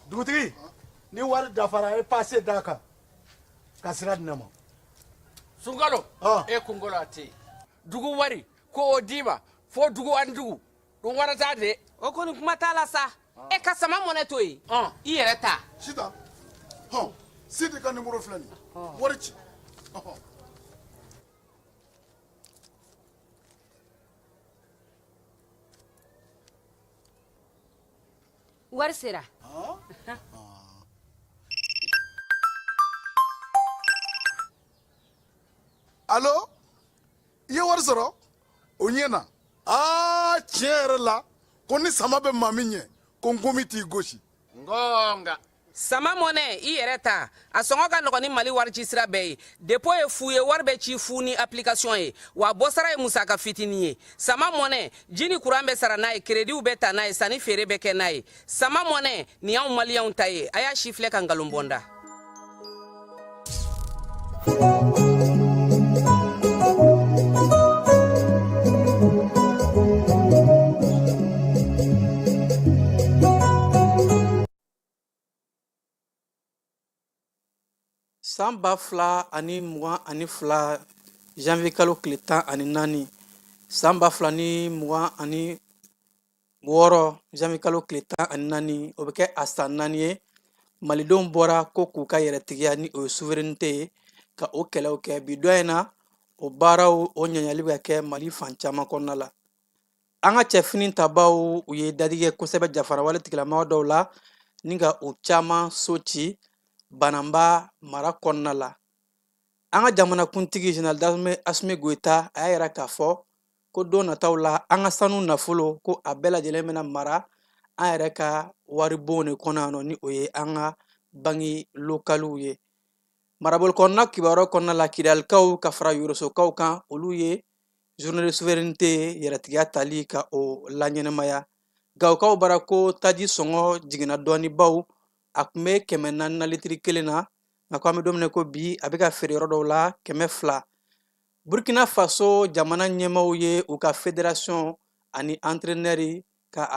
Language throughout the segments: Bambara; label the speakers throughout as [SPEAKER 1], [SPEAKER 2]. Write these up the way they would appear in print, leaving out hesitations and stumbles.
[SPEAKER 1] Dugutigi ni wari dafara e passé daka kasira dinama
[SPEAKER 2] Sungalo e kungolo ati dugu wari ko odima fo dugu andugu dum warata de
[SPEAKER 3] o koni kuma tala sa e ka sama mone to yi I yɛrɛ ta
[SPEAKER 4] sita sidi ka numéro filɛ nin wari ci
[SPEAKER 5] wari sera
[SPEAKER 4] allo i ye wari sɔrɔ o ɲɛna tiɲɛ yɛrɛ la ko ni sama bɛ maa min ɲɛ ko n komi t'i gosi
[SPEAKER 2] ngonga
[SPEAKER 3] sama mone I yɛrɛ ta a sɔngɔ ka nɔgɔ ni Mali wari ci sira bɛɛ ye dépôt ye fu ye wari bɛ ci fu ni application ye wa bɔ sara ye musaka fitinin ye sama mone ji ni courant bɛ sara n'a ye créditw bɛ ta n'a ye sanni feere bɛ kɛ n'a ye sama mone ni y'anw maliyɛnw ta ye a y'a si filɛ ka nkalon bɔnda
[SPEAKER 6] san 2022 janvier kalo tile 14 san 2026 janvier kalo tile 14 o bɛ kɛ a san 4 ye malidenw bɔra ko k'u ka yɛrɛtigiya ni o ye souveraineté ye ka o kɛlɛw kɛ bi dɔ in na o baaraw o ɲaɲali bɛ kɛ mali fan caman kɔnɔna la an ka cɛfini tabaw u ye dadigɛ kosɛbɛ jafarawale tigilamɔgɔ dɔw la ni ka u caman so ci bananba mara kɔnɔna la an ka jamanakuntigi général Assimi Goïta a y'a yira k'a fɔ ko don nataw la an ka sanu nafolo ko a bɛɛ lajɛlen bɛna mara an yɛrɛ ka waribon de kɔnɔ yan nɔ ni o ye an ka bangi localiw ye marabolo kɔnɔna kibaruya kɔnɔna la kidalikaw ka fara yorosokaw kan olu ye journée de souveraineté yɛrɛtigiya tali ka o laɲɛnɛmaya gawukaw bara ko taji sɔngɔ jiginna dɔɔni baw a tun bɛ 400 na litiri kelen na nka ko an bɛ don min na ko bi a bɛ ka feere yɔrɔ dɔw la 200 burkina faso jamana ɲɛmaaw ye u ka fédération ani entraîneur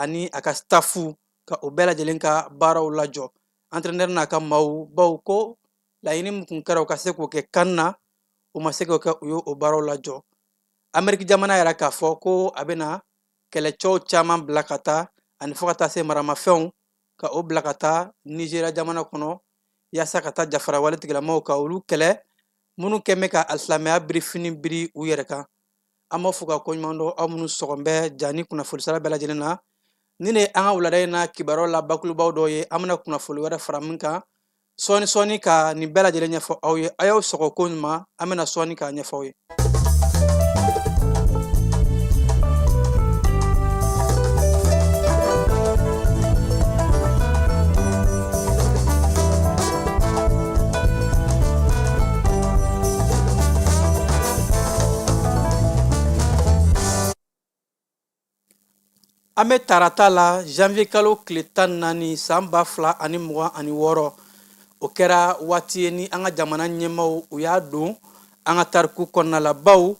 [SPEAKER 6] ani a ka staffu ka o bɛɛ lajɛlen ka baaraw lajɔ entraîneur n'a ka maaw baw ko laɲini min tun kɛra u ka se k'o kɛ CAN na u ma se k'o kɛ u ye o baaraw lajɔ Amérique jamana yɛrɛ k'a fɔ ko a bɛna kɛlɛcɛw caman bila ka taa ani fo ka taa se maramafɛnw ka o bila ka taa Nigéria jamana kɔnɔ yaasa ka taa jafarawale tigilamɔgɔw ka olu kɛlɛ minnu kɛn bɛ ka alisilamɛya birifini biri u yɛrɛ kan an b'a fɔ ka koɲuman dɔn aw minnu sɔgɔn bɛ ja ni kunnafoni sara bɛɛ lajɛlen na ni de an ka wulada in na kibaruyaw la bakulubaw dɔw ye an bɛna kunnafoni wɛrɛ fara min kan sɔɔni ka nin bɛɛ lajɛlen ɲɛfɔ aw ye a y'aw sɔgɔ ko ɲuman an bɛna sɔɔni k'a ɲɛfɔ aw ye an bɛ tarata la janvier kalo tile 14 san 2026 o kɛra waati ye ni an ka jamana ɲɛmaaw u y'a don an ka tariku kɔnɔna la baw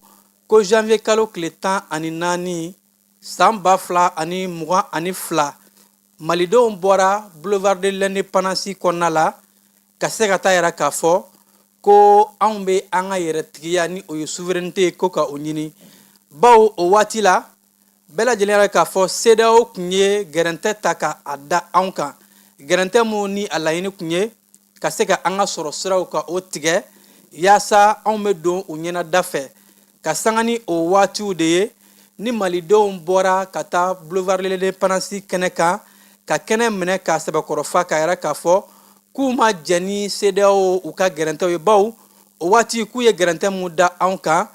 [SPEAKER 6] ko janvier kalo tile 14 san 2022 malidenw bɔra boulevard de l'indépendance kɔnɔna la ka se ka taa yɛrɛ k'a fɔ ko anw bɛ an ka yɛrɛtigiya ni o ye souveraineté ko ka o ɲini baw o waati la bɛɛ lajɛlen yɛrɛ k'a fɔ CEDEAO tun ye gɛrɛntɛ ta ka a da anw kan gɛrɛntɛ mun ni a laɲini tun ye ka se ka an ka sɔrɔ siraw ka o tigɛ yaasa anw bɛ don u ɲɛnada fɛ ka sanga ni o waatiw de ye ni malidenw bɔra ka taa boulevard de l'indépendance kɛnɛ kan ka kɛnɛ minɛ k'a sɛbɛkɔrɔfa k'a yɛrɛ k'a fɔ k'u ma jɛ ni CEDEAO u ka gɛrɛntɛw ye baw o waati k'u ye gɛrɛntɛ mun da anw kan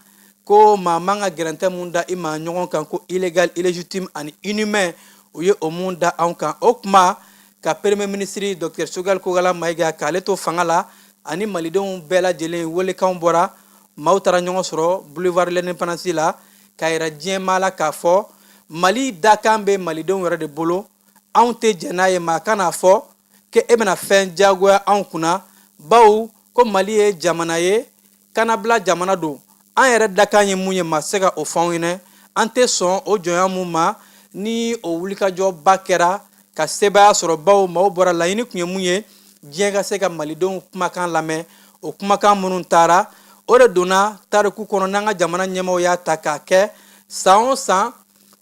[SPEAKER 6] ko maa man ka gɛrɛntɛ mun da i maa ɲɔgɔn kan ko illégal illégitime ani inhumain u ye o mun da anw kan o tuma ka premier ministre Dr Choguel Kogala Mayiga k'ale to fanga la ani malidenw bɛɛ lajɛlen welekanw bɔra maaw taara ɲɔgɔn sɔrɔ boulevard de l'indépendance la k'a yira diɲɛmaa la k'a fɔ mali dakan bɛ malidenw yɛrɛ de bolo anw tɛ jɛn n'a ye maa kan'a fɔ ko e bɛna fɛn diyagoya anw kunna baw ko mali ye jamana ye kanabila jamana don an yɛrɛ dakan ye mun ye maa se ka o fɔ anw ɲɛna an tɛ sɔn o jɔnya mun ma ni o wulikajɔba kɛra ka sebaya sɔrɔ baw maaw bɔra laɲini kun ye mun ye diɲɛ ka se ka malidenw kumakan lamɛn o kumakan minnu taara o de donna tariku kɔnɔ n'an ka jamana ɲɛmaaw y'a ta k'a kɛ san o san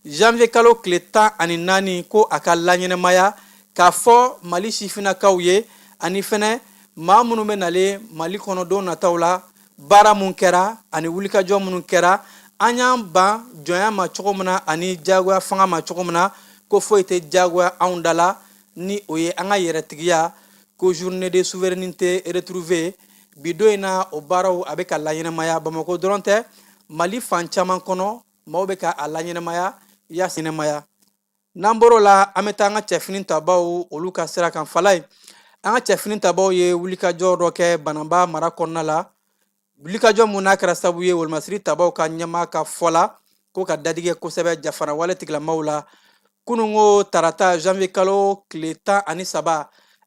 [SPEAKER 6] janvier kalo tile 14 ko a ka laɲɛnɛmaya k'a fɔ mali sifinnakaw ye ani fɛnɛ maa minnu bɛ nalen mali kɔnɔ don nataw la baara mun kɛra ani wulikajɔ minnu kɛra an y'an ban jɔnya ma cogo min na ani jagoya fanga ma cogo min na ko foyi tɛ jagoya anw da la ni o ye an ka yɛrɛtigiya ko journée de souveraineté retrouvée bi don in na o baaraw a bɛ ka laɲɛnɛmaya Bamako dɔrɔn tɛ Mali fan caman kɔnɔ maaw bɛ ka a laɲɛnɛmaya yaasa ɲɛnɛmaya n'an bɔr'o la an bɛ taa an ka cɛfini tabaw olu ka sira kan fala ye an ka cɛfini tabaw ye wulikajɔ dɔ kɛ Bananba mara kɔnɔna la wulikajɔ mun n'a kɛra sababu ye Wolomasiri tabaw ka ɲɛmaa ka fɔ la ko ka dadigɛ kosɛbɛ jafara wale tigilamaaw la kunungo tarata janvier kalo tile 13 an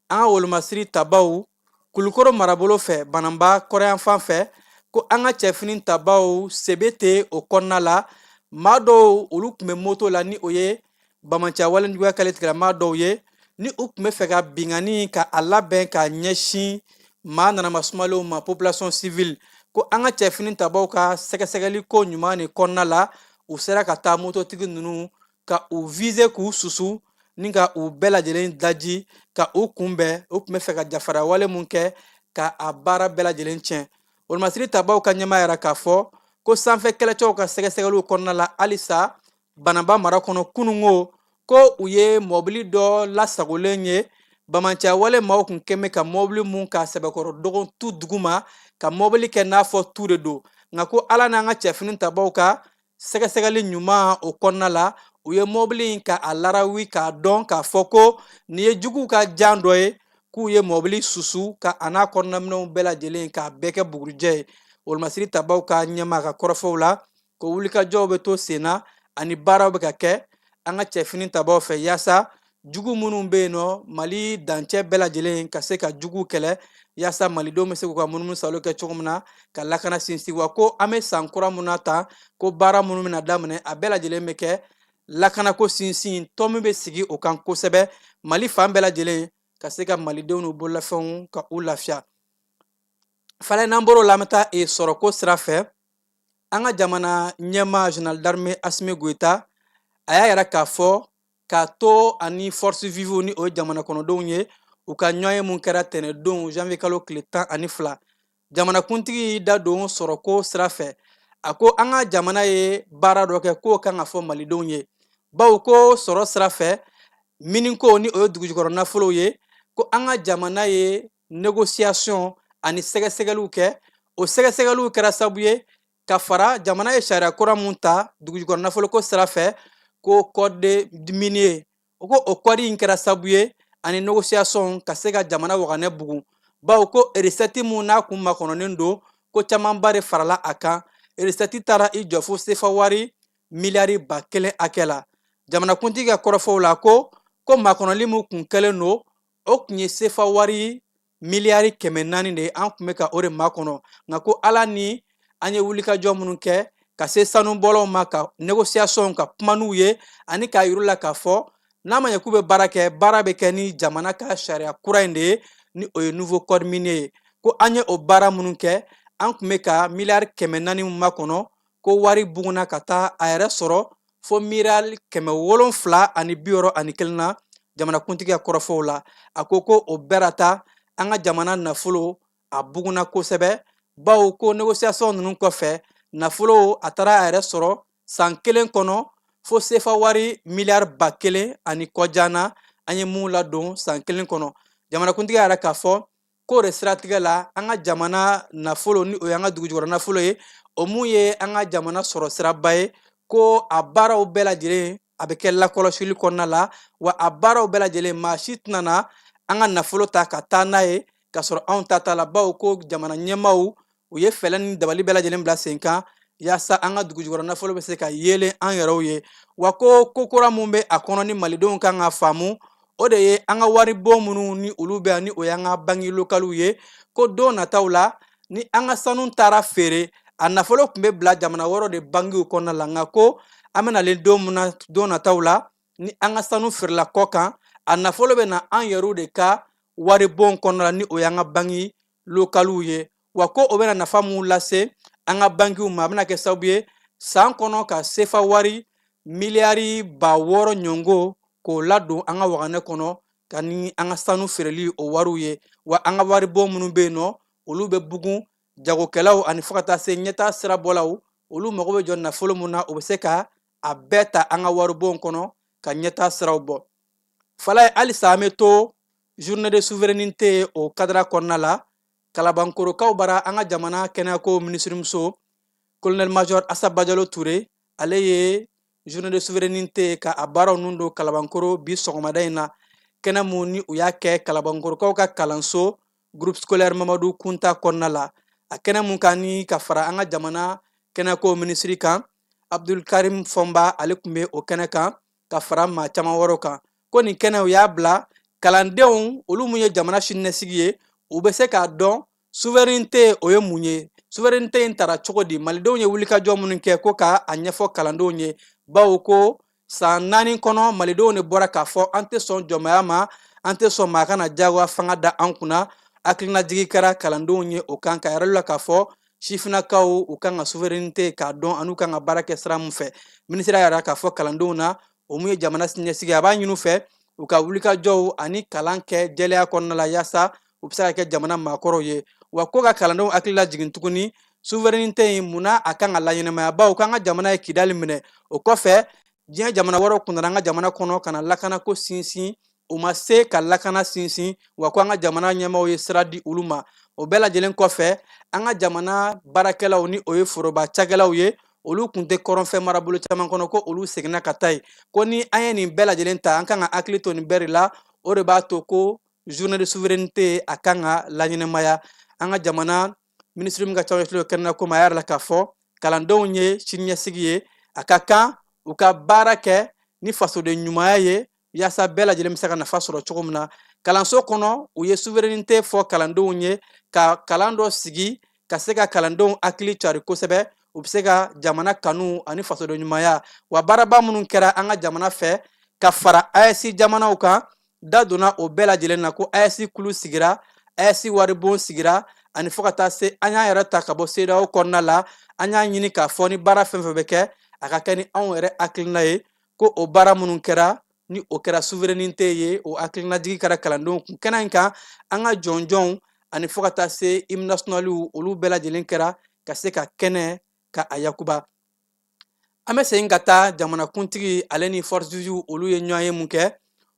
[SPEAKER 6] ka Wolomasiri tabaw Kulukoro marabolo fɛ Bananba kɔrɔyan fan fɛ ko an ka cɛfini tabaw sebe tɛ o kɔnɔna la maa dɔw olu tun bɛ moto la ni o ye Bamanciya walejuguya kɛlen tigilama dɔw ye ni u tun bɛ fɛ ka bingani ka a labɛn ka ɲɛsin maa nanama sumalenw ma population civile ko an ka cɛfini tabaw ka sɛgɛsɛgɛli ko ɲuman de kɔnɔna la u sera ka taa mototigi ninnu ka u viser k'u susu ni ka u bɛɛ lajɛlen daji ka u kunbɛn u tun bɛ fɛ ka jafara wale mun kɛ ka a baara bɛɛ lajɛlen tiɲɛ Wolomasiri tabaw ka ɲɛmaa yɛrɛ k'a fɔ ko sanfɛ kɛlɛcɛw ka sɛgɛsɛgɛliw kɔnɔna la halisa Bananba mara kɔnɔ kunungo ko u ye mɔbili dɔ lasagolen ye Bamanciya wale maaw kun kɛmɛ ka mɔbili mun ka sɛbɛkɔrɔ dɔgɔn tu duguma ka mɔbili kɛ n'a fɔ tu de don nka ko ala n'an ka cɛfini tabaw ka sɛgɛsɛgɛli ɲuman o kɔnɔna la u ye mɔbili in ka a larawi k'a dɔn k'a fɔ ko nin ye juguw ka jan dɔ ye k'u ye mɔbili susu ka a n'a kɔnɔnaminɛnw bɛɛ lajɛlen k'a bɛɛ kɛ bugurijɛ ye Wolomasiri tabaw ka ɲɛmaa ka kɔrɔfɔw la ko wulikajɔw bɛ to sen na ani baaraw bɛ ka kɛ an ka cɛfini tabaw fɛ yaasa jugu minnu bɛ yen nɔ Mali dancɛ bɛɛ lajɛlen ka se ka jugu kɛlɛ yaasa malidenw bɛ se k'u ka munumunu salo kɛ cogo min na ka lakana sinsin wa ko an bɛ san kura mun na ta ko baara minnu bɛna daminɛ a bɛɛ lajɛlen bɛ kɛ lakanako sinsin tɔn min bɛ sigi o kan kosɛbɛ Mali fan bɛɛ lajɛlen ka se ka malidenw n'u bololafɛnw ka u lafiya fana n'an bɔr'o la an bɛ taa sɔrɔko sira fɛ an ka jamana ɲɛmaa général d'armée Asimi Goïta a y'a yɛrɛ k'a fɔ k'a to ani force vive ni o ye jamana kɔnɔdenw ye u ka ɲɔgɔnye mun kɛra tɛnɛndon janvier kalo tile 12 jamanakuntigi y'i da don sɔrɔko sira fɛ a ko an ka jamana ye baara dɔ kɛ k'o kan ka fɔ malidenw ye bawo ko sɔrɔ sira fɛ miniko ni o ye dugujukɔrɔ nafolow ye ko an ka jamana ye négociation ani sɛgɛsɛgɛliw kɛ o sɛgɛsɛgɛliw kɛra sababu ye ka fara jamana ye sariya kura mun ta dugujukɔrɔ nafolo ko sira fɛ ko code minier o ko o code in kɛra sababu ye ani négociation ka se ka jamana waganɛ bugu bawo ko recette mun n'a kun makɔnɔnen don ko camanba de farala a kan recette taara i jɔ fo sefa wari miliyari 1000 hakɛ la jamanakuntigi ka kɔrɔfɔw la ko makɔnɔli mun kun kɛlen don o kun ye sefa wari miliyari 400 de an kun bɛ ka o de makɔnɔ nka ko ala ni an ye wulikajɔ minnu kɛ ka se sanubɔlaw ma ka négociation ka kuma n'u ye ani k'a yir'u la k'a fɔ n'a ma ɲɛ k'u bɛ baara kɛ baara bɛ kɛ ni jamana ka sariya kura in de ye ni o ye nouveau code minier ye ko an ye o baara minnu kɛ an kun bɛ ka miliyari 400 min makɔnɔ ko wari buguna ka taa a yɛrɛ sɔrɔ fo miliyari 761 na jamanakuntigi ka kɔrɔfɔw la a ko o bɛɛ ta an ka jamana nafolo a buguna kosɛbɛ bawo ko négociation ninnu kɔfɛ nafolo a taara a yɛrɛ sɔrɔ san kelen kɔnɔ fo sefa wari miliyari 1000 ani kɔjana an ye mun ladon san kelen kɔnɔ jamanakuntigi yɛrɛ k'a fɔ k'o de siratigɛ la an ka jamana nafolo ni o ye an ka dugujukɔrɔ nafolo ye o mun ye an ka jamana sɔrɔ siraba ye ko a baaraw bɛɛ lajɛlen a bɛ kɛ lakɔlɔsili kɔnɔna la wa a baaraw bɛɛ lajɛlen maa si tɛna na an ka nafolo ta ka taa n'a ye ka sɔrɔ anw ta t'a la bawo ko jamana ɲɛmaaw u ye fɛlɛ ni dabali bɛɛ lajɛlen bila sen kan yaasa an ka dugujukɔrɔ nafolo bɛ se ka yeelen an yɛrɛw ye wa ko kokura mun bɛ a kɔnɔ ni malidenw kan ka faamu o de ye an ka waribon minnu ni olu bɛ yan ni o y'an ka banque locales ye ko don nataw la ni an ka sanu taara feere a nafolo tun bɛ bila jamana wɛrɛw de banques kɔnɔna la nka ko an bɛnalen don nataw la ni an ka sanu feerela kɔ kan a nafolo bɛ na an yɛrɛw de ka waribon kɔnɔna la ni o y'an ka banki lokaliw ye wa ko o bɛna nafa mun lase an ka bankiw ma a bɛna kɛ sababu ye san kɔnɔ ka sefa wari miliyari 600 ɲɔngo k'o ladon an ka waganɛ kɔnɔ ka ni an ka sanu feereli o wariw ye wa an ka waribon minnu bɛ yen nɔ olu bɛ bugun jagokɛlaw ani fo ka taa se ɲɛtaa sirabɔlaw olu mago bɛ jɔ nafolo mun na o bɛ se ka a bɛɛ ta an ka waribon kɔnɔ ka ɲɛtaa siraw bɔ fala ye halisa an bɛ to journée de souveraineté o kadira kɔnɔna la kalabankorokaw bara an ka jamana kɛnɛyako minisirimuso colonel major Asaba Jalo Touré ale ye journée de souveraineté ka a baaraw nun don kalabankoro bi sɔgɔmada in na kɛnɛ mun ni u y'a kɛ kalabankorokaw ka kalanso groupe scolaire Mamadu Kunta kɔnɔna la a kɛnɛ mun kan ni ka fara an ka jamana kɛnɛyako minisiri kan Abdul Karim Fɔnba ale tun bɛ o kɛnɛ kan ka fara maa caman wɛrɛw kan ko nin kɛnɛ u y'a bila kalandenw olu mun ye jamana siniɲɛsigi ye u bɛ se k'a dɔn souveraineté o ye mun ye souveraineté in tara cogo di malidenw ye wulikajɔ minnu kɛ ko ka a ɲɛfɔ kalandenw ye bawo ko san 4 kɔnɔ malidenw de bɔra k'a fɔ an tɛ sɔn jɔnmaya ma an tɛ sɔn maa kana jagoya fanga da an kunna hakilinajigi kɛra kalandenw ye o kan ka yɛrɛ la k'a fɔ sifinakaw u kan ka souveraineté k'a dɔn an'u kan ka baara kɛ sira min fɛ minisiri yɛrɛ k'a fɔ kalandenw na o mun ye jamana siniɲɛsigi a b'a ɲini u fɛ u ka wulikajɔw ani kalan kɛ jɛlenya kɔnɔna la yaasa u bɛ se ka kɛ jamana maakɔrɔw ye wa ko ka kalandenw hakili lajigin tuguni souveraineté in munna a kan ka laɲɛnamaya bawo k'an ka jamana ye kidali minɛ o kɔfɛ diɲɛ jamana wɛrɛw kun nana an ka jamana kɔnɔ ka na lakanako sinsin u ma se ka lakana sinsin wa ko an ka jamana ɲɛmaaw ye sira di olu ma o bɛɛ lajɛlen kɔfɛ an ka jamana baarakɛlaw ni o ye foroba cakɛlaw ye olu kun tɛ kɔrɔnfɛ marabolo caman kɔnɔ ko olu seginna ka taa yen ko ni an ye nin bɛɛ lajɛlen ta an kan ka hakili to nin bɛɛ de la o de b'a to ko journée de souveraineté a kan ka laɲɛnamaya an ka jamana minisiri min ka ca ɲɛsilo kɛnɛ ko ma a yɛrɛ la k'a fɔ kalandenw ye siniɲɛsigi ye a ka kan u ka baara kɛ ni fasoden ɲumanya ye yaasa bɛɛ lajɛlen bɛ se ka nafa sɔrɔ cogo min na kalanso kɔnɔ u ye souveraineté fɔ kalandenw ye ka kalan dɔ sigi ka se ka kalandenw hakili cari kosɛbɛ u bɛ se ka jamana kanu ani fasoden ɲumanya wa baaraba minnu kɛra an ka jamana fɛ ka fara AES jamanaw kan da donna o bɛɛ lajɛlen na ko AES kulu sigira AES waribon sigira ani fo ka taa se an y'an yɛrɛ ta ka bɔ CEDEAO kɔnɔna la an y'a ɲini k'a fɔ ni baara fɛn fɛn bɛ kɛ a ka kɛ ni anw yɛrɛ hakilina ye ko o baara minnu kɛra ni o kɛra souveraineté ye o hakilinajigi kɛra kalandenw kun kɛnɛ in kan an ka jɔnjɔnw ani fo ka taa se hymne nationaliw olu bɛɛ lajɛlen kɛra ka se ka kɛnɛ ka a yakuba an bɛ segin ka taa jamanakuntigi ale ni force vive olu ye ɲɔgɔn ye mun kɛ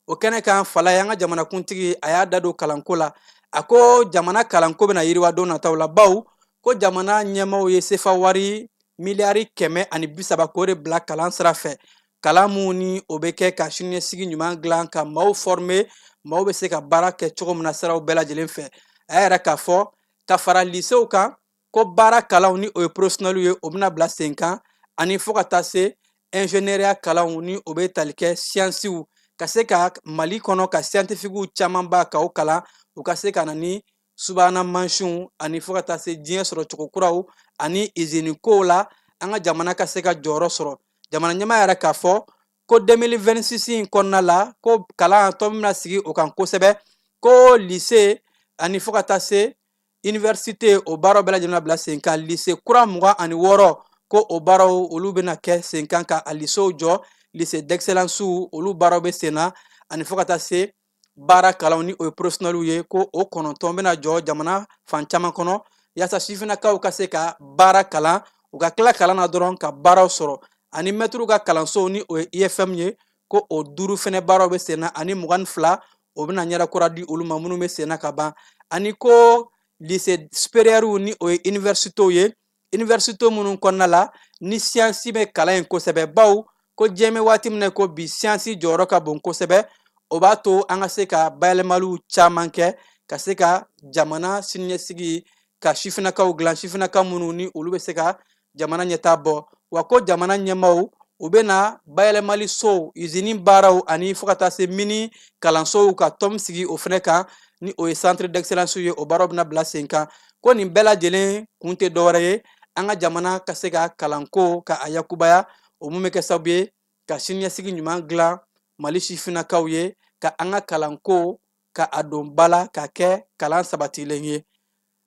[SPEAKER 6] o kɛnɛ kan fala ye an ka jamanakuntigi a y'a da don kalanko la a ko jamana kalanko bɛna yiriwa don nataw la bawo ko jamana ɲɛmaaw ye sefa wari miliyari 130 k'o de bila kalan sira fɛ kalan mun ni o bɛ kɛ ka siniɲɛsigi ɲuman dilan ka maaw former maaw bɛ se ka baara kɛ cogo min na siraw bɛɛ lajɛlen fɛ a y'a yɛrɛ k'a fɔ ka fara lycéew kan ko baara kalanw ni o ye professionnels ye o bɛna bila sen kan ani fo ka taa se ingénieuriya kalanw ni o bɛ tali kɛ sciences ka se ka Mali kɔnɔ ka scientifiques caman ba ka o kalan u ka se ka na ni subahana mansinw ani fo ka taa se diɲɛ sɔrɔ cogo kuraw ani usine kow la an ka jamana ka se ka jɔyɔrɔ sɔrɔ jamana ɲɛmaa yɛrɛ k'a fɔ ko 2026 in kɔnɔna la ko kalan tɔ bɛna sigi o kan kosɛbɛ ko lycée ani fo ka taa se université o baaraw bɛɛ lajɛlen bila sen kan lycée kura 26 ko o baaraw olu bɛna kɛ sen kan ka a lycéew jɔ lycée d'excellence olu baaraw bɛ sen na ani fo ka taa se baara kalanw ni o ye professionnels ye ko o 9 bɛna jɔ jamana fan caman kɔnɔ yaasa sifinnakaw ka se ka baara kalan u ka tila kalan na dɔrɔn ka baaraw sɔrɔ ani mɛtiriw ka kalansow ni o ye IFM ye ko o 5 fɛnɛ baaraw bɛ sen na ani 22 o bɛna ɲɛdakura di olu ma minnu bɛ sen na ka ban ani ko lycée supérieur ni o ye universitéw ye université minnu kɔnɔna la ni science bɛ kalan in kosɛbɛ bawo ko diɲɛ bɛ waati min na ko bi science jɔyɔrɔ ka bon kosɛbɛ o b'a to an ka se ka bayɛlɛmaliw caman kɛ ka se ka jamana siniɲɛsigi ka sifinnakaw dilan sifinnaka minnu ni olu bɛ se ka jamana ɲɛtaa bɔ wa ko jamana ɲɛmaaw u bɛna bayɛlɛmali sow usine baaraw ani fo ka taa se mini kalansow ka tɔn sigi o fɛnɛ kan ni o ye centre d'excellence ye o baaraw bɛna bila sen kan ko nin bɛɛ lajɛlen kun tɛ dɔwɛrɛ ye an ka jamana ka se ka kalanko ka a yakubaya o mun bɛ kɛ sababu ye ka siniɲɛsigi ɲuman dilan Mali sifinnakaw ye ka an ka kalanko ka a don bala ka kɛ kalan sabatilen ye.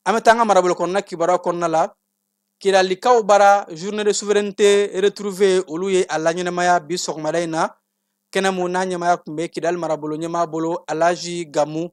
[SPEAKER 6] An bɛ taa an ka marabolo kɔnɔna kibaruya kɔnɔna la. Kidalikaw bara journée de souveraineté retrouvée olu ye a laɲɛnamaya bi sɔgɔmada in na. Kɛnɛ mun n'a ɲɛmaya tun bɛ Kidali marabolo ɲɛmaa bolo Alaji Gamu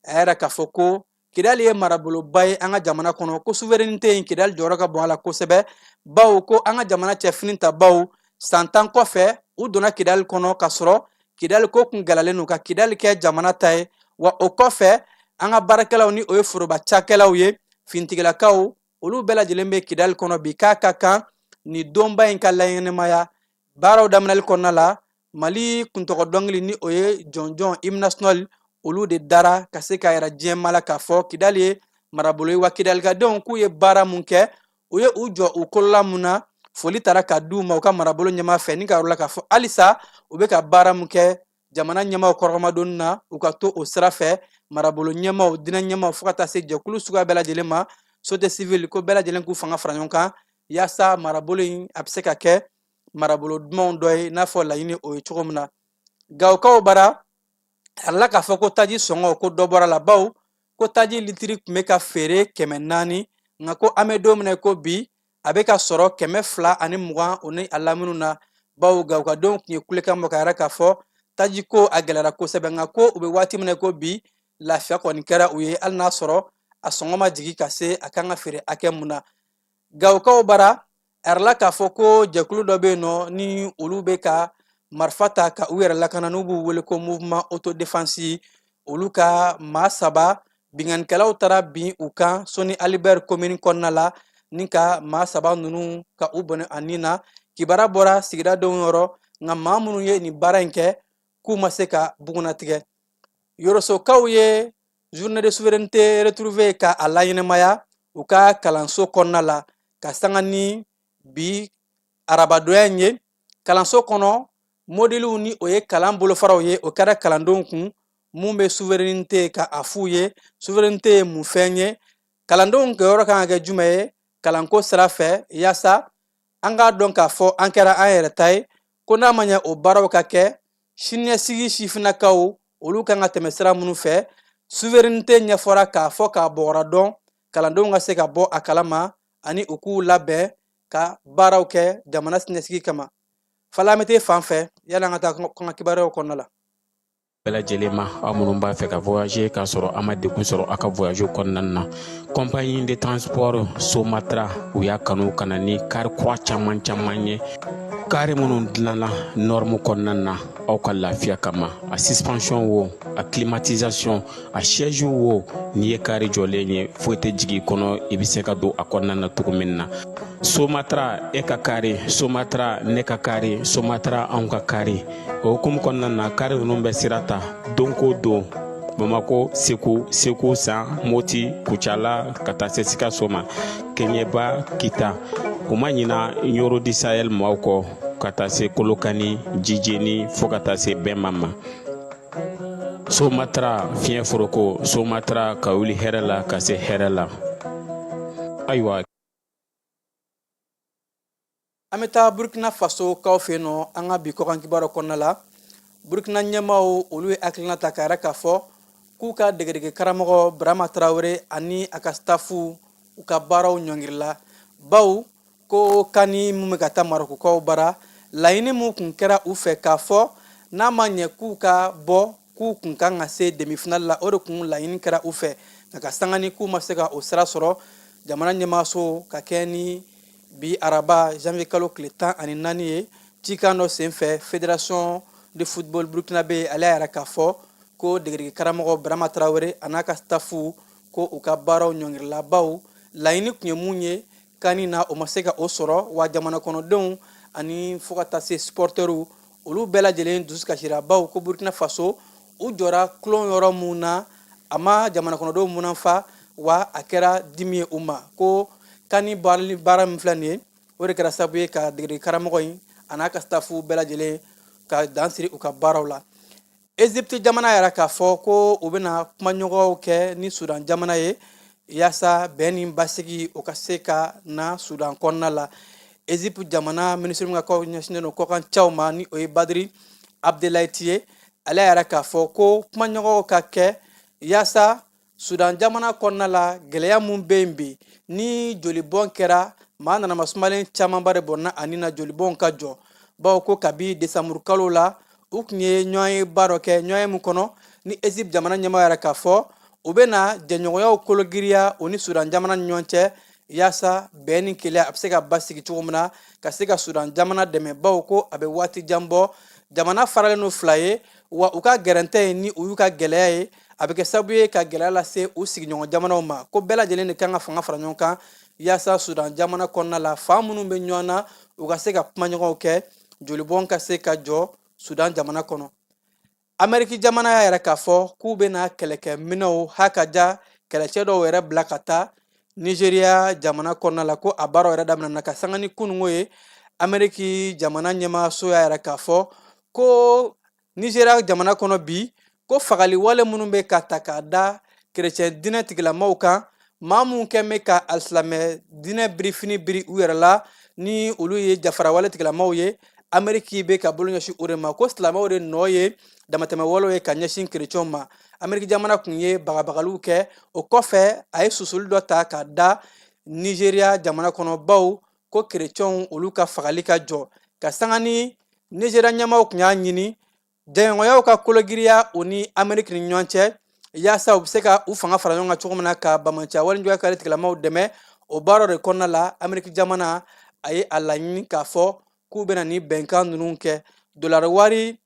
[SPEAKER 6] a yɛrɛ k'a fɔ ko Kidali ye maraboloba ye an ka jamana kɔnɔ ko souveraineté in Kidali jɔyɔrɔ ka bon a la kosɛbɛ bawo ko an ka jamana cɛfini ta baw san 10 kɔfɛ u donna Kidali kɔnɔ ka sɔrɔ Kidali ko kun gɛlɛyalen don ka Kidali kɛ jamana ta ye wa o kɔfɛ an ka baarakɛlaw ni o ye foroba cakɛlaw ye fintigilakaw olu bɛɛ lajɛlen bɛ Kidali kɔnɔ bi k'a ka kan ni donba in ka laɲɛnamaya baaraw daminɛli kɔnɔna la Mali kuntɔgɔ dɔnkili ni o ye jɔnjɔn hymne national olu de dara ka se ka yɛrɛ diɲɛma la k'a fɔ Kidali ye marabolo ye wa Kidalikadenw k'u ye baara mun kɛ u ye u jɔ u kolola mun na foli taara ka d'u ma u ka marabolo ɲɛmaa fɛ ni ka yɔrɔ la k'a fɔ halisa u bɛ ka baara mun kɛ jamana ɲɛmaaw kɔrɔmadonni na u ka to o sira fɛ marabolo ɲɛmaaw dinɛ ɲɛmaaw fo ka taa se jɛkulu suguya bɛɛ lajɛlen ma société civile ko bɛɛ lajɛlen k'u fanga fara ɲɔgɔn kan yaasa marabolo in a bɛ se ka kɛ marabolo dumanw dɔ ye n'a fɔ laɲini o ye cogo min na. Gawukaw bara a la k'a fɔ ko taji sɔngɔ ko dɔ bɔra la baw ko taji litiri tun bɛ ka feere 400 nka ko an bɛ don min na ko bi a bɛ ka sɔrɔ 220 o ni a lamini na bawo Gawukadenw tun ye kulekan bɔ ka yɛrɛ k'a fɔ taji ko a gɛlɛyara kosɛbɛ nka ko u bɛ waati min na ko bi lafiya kɔni kɛra u ye hali n'a sɔrɔ a sɔngɔ ma jigin ka se a kan ka feere hakɛ mun na. Gawukaw bara a la k'a fɔ ko jɛkulu dɔ bɛ yen nɔ ni olu bɛ ka marifa ta ka u yɛrɛ lakana n'u b'u wele ko mouvement autodéfense olu ka maa 3 binganikɛlaw taara bin u kan Soni Alibert commune kɔnɔna la ni ka maa 3 ninnu ka u bɔnɛ a nin na kibaruya bɔra sigidadenw yɔrɔ nka maa minnu ye nin baara in kɛ k'u ma se ka bugunatigɛ. Yorosokaw ye journée de souveraineté retrouvée ka a laɲɛnamaya u ka kalanso kɔnɔna la ka sanga ni bi arabadonya in ye kalanso kɔnɔ modèle ni o ye kalan bolofaraw ye o kɛra kalandenw kun mun bɛ souveraineté ka a f'u ye souveraineté ye mun fɛn ye kalandenw kɛyɔrɔ kan ka kɛ jumɛn ye kalanko sira fɛ yaasa an k'a dɔn k'a fɔ an kɛra an yɛrɛ ta ye ko n'a ma ɲɛ o baaraw ka kɛ siniɲɛsigi sifinnakaw olu kan ka tɛmɛ sira minnu fɛ souveraineté ɲɛfɔra k'a fɔ k'a bɔgɔra dɔn kalandenw ka se ka bɔ a kalama ani u k'u labɛn ka baaraw kɛ jamana siniɲɛsigi kama. Falamete fan fɛ yala an ka taa kɔn ka kibaruyaw kɔnɔna la.
[SPEAKER 7] bɛɛ lajɛlen ma aw minnu b'a fɛ ka voyager k'a sɔrɔ a ma degun sɔrɔ a ka voyage kɔnɔna na compagnie de transport Somatra u y'a kanu ka na ni kari kura caman ye kari minnu dilanna norme kɔnɔna na aw ka lafiya kama a suspension wo a climatisation a siège wo n'i ye kari jɔlen ye foyi tɛ jigin kɔnɔ i bɛ se ka don a kɔnɔna na cogo min na. Somatra e ka kari Somatra ne ka kari Somatra anw ka kari o hukumu kɔnɔna na kari ninnu bɛ sira ta don ko don Bamako Segu San Moti Kucala ka taa se Sikaso ma Keɲeba Kita o ma ɲina Yoro di Sahel maaw kɔ ka taa se Kolokani Jijeni fo ka taa se Bɛnma ma. Somatra fiɲɛ foroko Somatra ka wuli hɛrɛ la ka se hɛrɛ la. Ayiwa
[SPEAKER 6] an bɛ taa Burkina Faso kaw fɛ yen nɔ an ka bi kɔkan kibaruya kɔnɔna la Burkina ɲɛmaaw olu ye hakilina ta k'a yɛrɛ k'a fɔ k'u ka degedege karamɔgɔ Burama Traoré ani a ka stafu u ka baaraw ɲɔngirila baw ko kani mun bɛ ka taa Marokokaw bara laɲini mun kun kɛra u fɛ k'a fɔ n'a ma ɲɛ k'u ka bɔ k'u kun kan ka se demi-finale la o de kun laɲini kɛra u fɛ nka ka sanga ni k'u ma se ka o sira sɔrɔ jamana ɲɛmaaso ka kɛ ni bi araba janvier kalo tile 14 ye cikan dɔ senfɛ fédération de football burkinabé ale yɛrɛ k'a fɔ ko degedege karamɔgɔ Burama Traoré a n'a ka stafu ko u ka baaraw ɲɔngirila baw laɲini tun ye mun ye kani na o ma se ka o sɔrɔ wa jamana kɔnɔdenw ani fo ka taa se supporters olu bɛɛ lajɛlen dusu kasira baw ko Burkina Faso u jɔra kulon yɔrɔ mun na a ma jamana kɔnɔdenw munafa wa a kɛra dimi ye u ma ko kani baara min filɛ nin ye o de kɛra sababu ye ka degedege karamɔgɔ in a n'a ka stafu bɛɛ lajɛlen ka dansiri u ka baaraw la. Egypte jamana yɛrɛ k'a fɔ ko u bɛna kumaɲɔgɔnw kɛ ni Sudan jamana ye yaasa bɛn ni basigi o ka se ka na Sudan kɔnɔna la. Egypte jamana ministre min ka kɔ ɲɛsinnen don kɔkan cɛw ma ni o ye Badiri Abdelaye ye ale yɛrɛ k'a fɔ ko kumaɲɔgɔnw ka kɛ yaasa Sudan jamana kɔnɔna la gɛlɛya mun bɛ yen bi ni jolibɔn kɛra maa nanama sumalen camanba de bɔnna ani na jolibɔn ka jɔ bawo ko kabi desanburu kalo la u tun ye ɲɔgɔnye ba dɔ kɛ ɲɔgɔnye min kɔnɔ ni Egypte jamana ɲɛmaa yɛrɛ k'a fɔ u bɛna jɛɲɔgɔnyaw kologiriya o ni Sudan jamana ni ɲɔgɔn cɛ yaasa bɛn ni keleya a bɛ se ka basigi cogo min na ka se ka Sudan jamana dɛmɛ bawo ko a bɛ waati jan bɔ jamana faralen no fila ye wa u ka gɛrɛntɛ ye ni u y'u ka gɛlɛya ye a bɛ kɛ sababu ye ka gɛlɛya lase u sigiɲɔgɔn jamanaw ma ko bɛɛ lajɛlen de kan ka fanga fara ɲɔgɔn kan yaasa Sudan jamana kɔnɔna la fan minnu bɛ ɲɔgɔn na u ka se ka kumaɲɔgɔnw kɛ jolibɔn ka se ka jɔ Sudan jamana kɔnɔ. Amɛriki jamana y'a yɛrɛ k'a fɔ k'u bɛna kɛlɛkɛminɛw hakaja kɛlɛcɛ dɔw yɛrɛ bila ka taa Nigeria jamana kɔnɔna la ko a baaraw yɛrɛ daminɛna ka sanga ni kunungo ye Amɛriki jamana ɲɛmaaso y'a yɛrɛ k'a fɔ ko Nigeria jamana kɔnɔ bi ko fagali wale minnu bɛ ka ta k'a da kerecɛn dinɛ tigilamaw kan maa minnu kɛn bɛ ka alisilamɛ dinɛ birifini biri u yɛrɛ la ni olu ye jafara wale tigilamaw ye Amɛriki bɛ ka bolo ɲɛsin o de ma ko silamɛw de nɔ ye damatɛmɛ walew ye ka ɲɛsin kerecɛnw ma. Amɛriki jamana kun ye bagabagaliw kɛ o kɔfɛ a ye susuli dɔ ta k'a da Nigeria jamana kɔnɔ baw ko kerecɛnw olu ka fagali ka jɔ ka sanga ni Nigeria ɲɛmaaw kun y'a ɲini jɛɲɔgɔnyaw ka kologiriya o ni Amɛriki ni ɲɔgɔn cɛ yaasa u bɛ se ka u fanga fara ɲɔgɔn kan cogo min na ka bamaciya waleɲuman kɛli tigilamaw dɛmɛ o baaraw de kɔnɔna la Amɛriki jamana a ye a laɲini k'a fɔ k'u bɛna ni bɛnkan ninnu kɛ dolari wari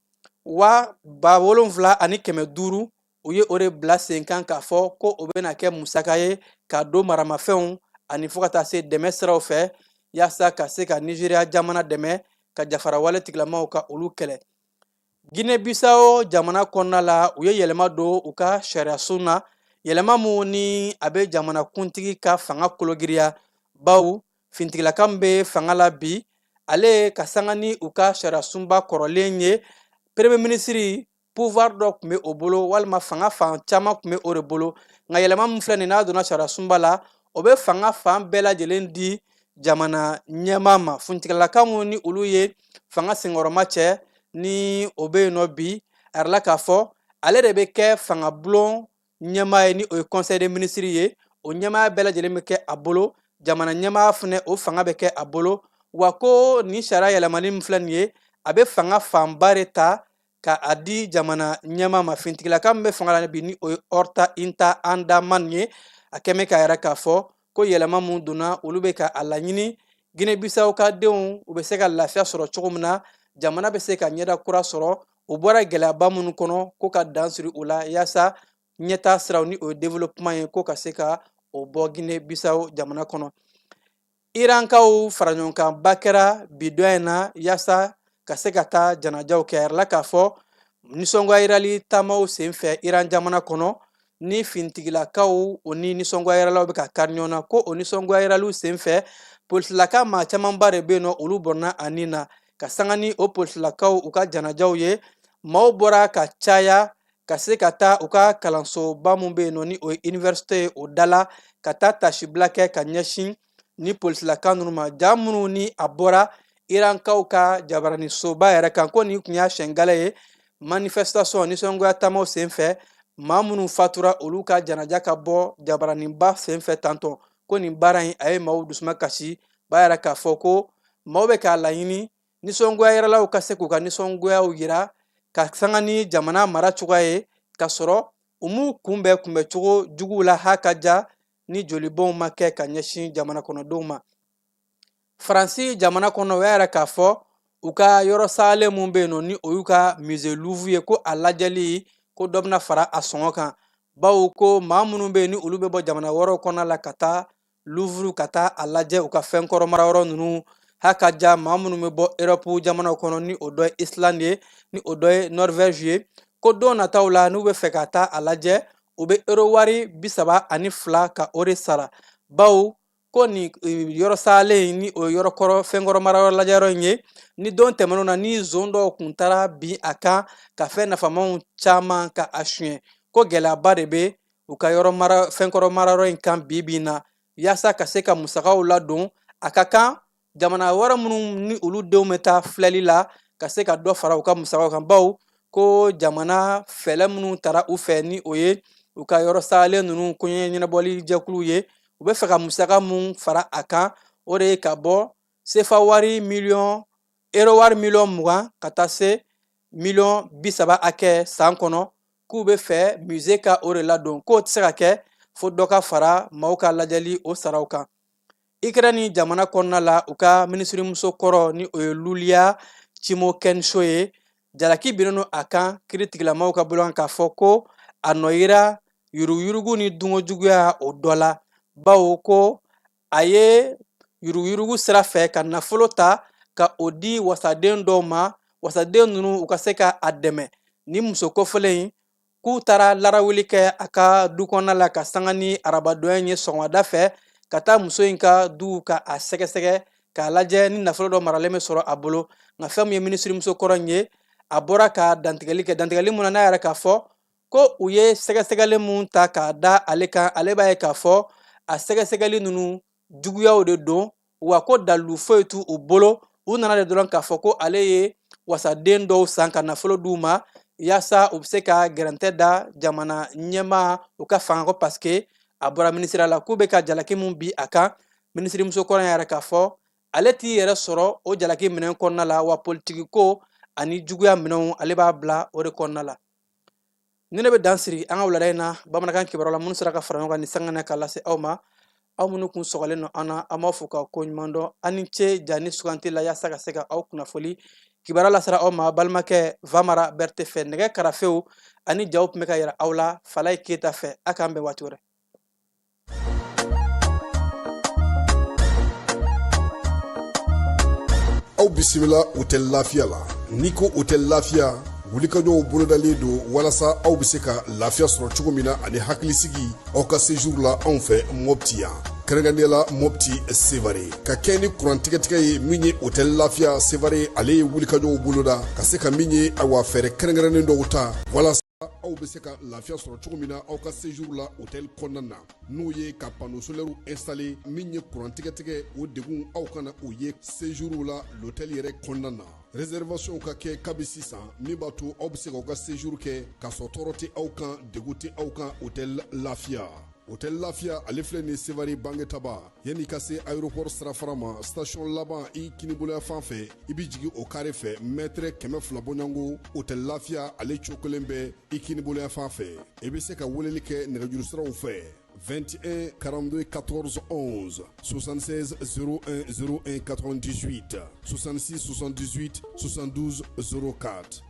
[SPEAKER 6] 7,500 u ye o de bila sen kan k'a fɔ ko o bɛna kɛ musaka ye ka don maramafɛnw ani fo ka taa se dɛmɛ siraw fɛ yaasa ka se ka Nigeria jamana dɛmɛ ka jafara wale tigilamaw ka olu kɛlɛ. Guinée Bissau jamana kɔnɔna la u ye yɛlɛma don u ka sariyaso na yɛlɛma mun ni a bɛ jamana kuntigi ka fanga kologiriya bawo fintigilaka min bɛ fanga la bi ale ka sanga ni u ka sariyasunba kɔrɔlen ye premier ministre pouvoir dɔ tun bɛ o bolo walima fanga fan caman tun bɛ o de bolo nka yɛlɛma min filɛ nin n'a donna sariyasunba la o bɛ fanga fan bɛɛ lajɛlen di jamana ɲɛmaa ma fintigilaka mun ni olu ye fanga senkɔrɔma cɛ ni o bɛ yen nɔ bi a yɛrɛla k'a fɔ ale de bɛ kɛ fanga bulon ɲɛmaa ye ni o ye conseil des ministres ye o ɲɛmaaya bɛɛ lajɛlen bɛ kɛ a bolo jamana ɲɛmaaya fana o fanga bɛ kɛ a bolo wa ko ni sariya yɛlɛmani min filɛ nin ye a bɛ fanga fanba de ta ka a di jamana ɲɛmaa ma fintigilaka min bɛ fanga la bi ni o ye Horta Inta Andaman ye a kɛn bɛ k'a yɛrɛ k'a fɔ ko yɛlɛma mun donna olu bɛ ka a laɲini Guinée Bissau ka denw u bɛ se ka lafiya sɔrɔ cogo min na jamana bɛ se ka ɲɛda kura sɔrɔ o bɔra gɛlɛyaba minnu kɔnɔ ko ka dan siri o la yaasa ɲɛtaa siraw ni o ye développement ye ko ka se ka o bɔ Guinée Bissau jamana kɔnɔ. Irankaw fara ɲɔgɔn kan ba kɛra bi dɔ in na yaasa ka se ka taa janajaw kɛ a yɛrɛla k'a fɔ nisɔngoya yirali taamaw senfɛ Iran jamana kɔnɔ ni fintigilakaw o ni nisɔngoya yiralaw bɛ ka kari ɲɔgɔn na ko o nisɔngoya yiraliw senfɛ politilaka maa camanba de bɛ yen nɔ olu bɔnna a nin na ka sanga ni o politilakaw u ka janajaw ye maaw bɔra ka caya ka se ka taa u ka kalansoba mun bɛ yen nɔ ni o ye université ye o da la ka taa tasibila kɛ ka ɲɛsin ni politilaka ninnu ma ja minnu ni a bɔra Irankaw ka jabaranisoba yɛrɛ kan ko nin tun y'a sɛngala ye manifestation nisɔngoya taamaw senfɛ maa minnu fatura olu ka janaja ka bɔ jabaraniba senfɛ tantɔ ko nin baara in a ye maaw dusuma kasi b'a yɛrɛ k'a fɔ ko maaw bɛ k'a laɲini nisɔngoya yɛrɛlaw ka se k'u ka nisɔngoyaw yira ka sanga ni jamana mara cogoya ye ka sɔrɔ u m'u kunbɛn kunbɛncogo juguw la hakaja ni jolibɔnw ma kɛ ka ɲɛsin jamana kɔnɔdenw ma. Faransi jamana kɔnɔ o y'a yɛrɛ k'a fɔ u ka yɔrɔ salen mun bɛ yen nɔ ni o y'u ka musée Louvre ye ko a lajɛli ko dɔ bɛna fara a sɔngɔ kan bawo ko maa minnu bɛ yen ni olu bɛ bɔ jamana wɛrɛw kɔnɔna la ka taa Louvre ka taa a lajɛ u ka fɛn kɔrɔmara yɔrɔ ninnu hakaja maa minnu bɛ bɔ Europe jamanaw kɔnɔ ni o dɔ ye Islande ye ni o dɔ ye Norvège ye ko don nataw la n'u bɛ fɛ ka taa a lajɛ u bɛ euro wari 32 ka o de sara bawo ko nin yɔrɔ salen ni o yɔrɔ kɔrɔ fɛn kɔrɔmara yɔrɔ lajɛ yɔrɔ in ye ni don tɛmɛnw na ni zon dɔw kun taara bin a kan ka fɛn nafamaw caman ka a suɲɛ ko gɛlɛyaba de bɛ u ka yɔrɔ mara fɛn kɔrɔmara yɔrɔ in kan bi bi na yaasa ka se ka musakaw ladon a ka kan jamana wɛrɛ minnu ni olu denw bɛ taa filɛli la ka se ka dɔ fara u ka musakaw kan bawo ko jamana fɛlɛ minnu tara u fɛ ni o ye u ka yɔrɔ sagalen ninnu koɲɛ ɲɛnabɔli jɛkulu ye u bɛ fɛ ka musaka mun fara a kan o de ye ka bɔ sefa wari miliyɔn euro wari miliyɔn 20 ka taa se miliyɔn 30 hakɛ san kɔnɔ k'u bɛ fɛ musée ka o de ladon k'o tɛ se ka kɛ fo dɔ ka fara maaw ka lajɛli o saraw kan. Ikɛrɛ ni jamana kɔnɔna la u ka minisirimuso kɔrɔ ni o ye Lulia Chimokenso ye jalaki binnen don a kan kiiritigilamaw ka bolo kan k'a fɔ ko a nɔ yera yuruguyurugu ni dunkojuguya o dɔ la bawo ko a ye yuruguyurugu sira fɛ ka nafolo ta ka o di wasaden dɔw ma wasaden ninnu u ka se ka a dɛmɛ ni muso kɔfɛlen in k'u taara larawuli kɛ a ka du kɔnɔna la ka sanga ni arabadɔnya ye sɔgɔmada fɛ ka taa muso in ka du ka a sɛgɛsɛgɛ k'a lajɛ ni nafolo dɔ maralen bɛ sɔrɔ a bolo nka fɛn min ye minisirimuso kɔrɔ in ye a bɔra ka dantigɛli kɛ dantigɛli mun na n'a yɛrɛ k'a fɔ ko u ye sɛgɛsɛgɛli mun ta k'a da ale kan ale b'a ye k'a fɔ a sɛgɛsɛgɛli ninnu juguyaw de don wa ko dalilu foyi t'u bolo u nana de dɔrɔn k'a fɔ ko ale ye wasaden dɔw san ka nafolo d'u ma yaasa u bɛ se ka gɛrɛntɛ da jamana ɲɛmaa u ka fanga ko parce que a bɔra minisiriya la k'u bɛ ka jalaki mun bi a kan minisirimuso kɔrɔ yɛrɛ k'a fɔ ale t'i yɛrɛ sɔrɔ o jalaki minɛn kɔnɔna la wa politiki ko ani juguya minɛnw ale b'a bila o de kɔnɔna la. Ni ne bɛ dan siri an ka wulada in na bamanankan kibaruya la minnu sera ka fara ɲɔgɔn kan ni sangana k'a lase aw ma aw minnu kun sɔgɔlen don an na an b'aw fo ka ko ɲuman dɔn an ni ce ja ni suganti la yaasa ka se ka aw kunnafoli kibaruya lasera aw ma balimakɛ Vamara Berete fɛ nɛgɛ karafew ani jaw tun bɛ ka yira aw la Falaye Keyita fɛ a k'an bɛn waati wɛrɛ.
[SPEAKER 8] Aw bisimila hôtel Lafiya la n'i ko hôtel Lafiya wulikajɔw bolodalen don walasa aw bɛ se ka lafiya sɔrɔ cogo min na ani hakilisigi aw ka séjour la anw fɛ Mopti yan kɛrɛnkɛrɛnnenya la Mopti Sevare ka kɛ ni kurantigɛtigɛ ye min ye hôtel Lafiya Sevare ale ye wulikajɔw boloda ka se ka min ye awa fɛɛrɛ kɛrɛnkɛrɛnnen dɔw ta walasa aw bɛ se ka lafiya sɔrɔ cogo min na aw ka séjour la hôtel kɔnɔna na n'o ye ka panneau solaire installé min ye kurantigɛtigɛ o degun aw kana o ye séjour la l'hôtel yɛrɛ kɔnɔna na réservation ka kɛ kabi sisan min b'a to aw bɛ se k'aw ka séjour kɛ ka sɔrɔ tɔɔrɔ tɛ aw kan degun tɛ aw kan hôtel Lafiya. Hôtel Lafiya ale filɛ nin Sevare Bangetaba yanni ka se aéroport sirafara ma station laban i kiniboloya fan fɛ i bɛ jigin o carré fɛ mètre 200 bɔɲɔngo Hôtel Lafiya ale cokolen bɛ i kiniboloya fan fɛ i bɛ se ka weleli kɛ nɛgɛjuru siraw fɛ 21 42 14 11 76 01 01 98 66 78 72 04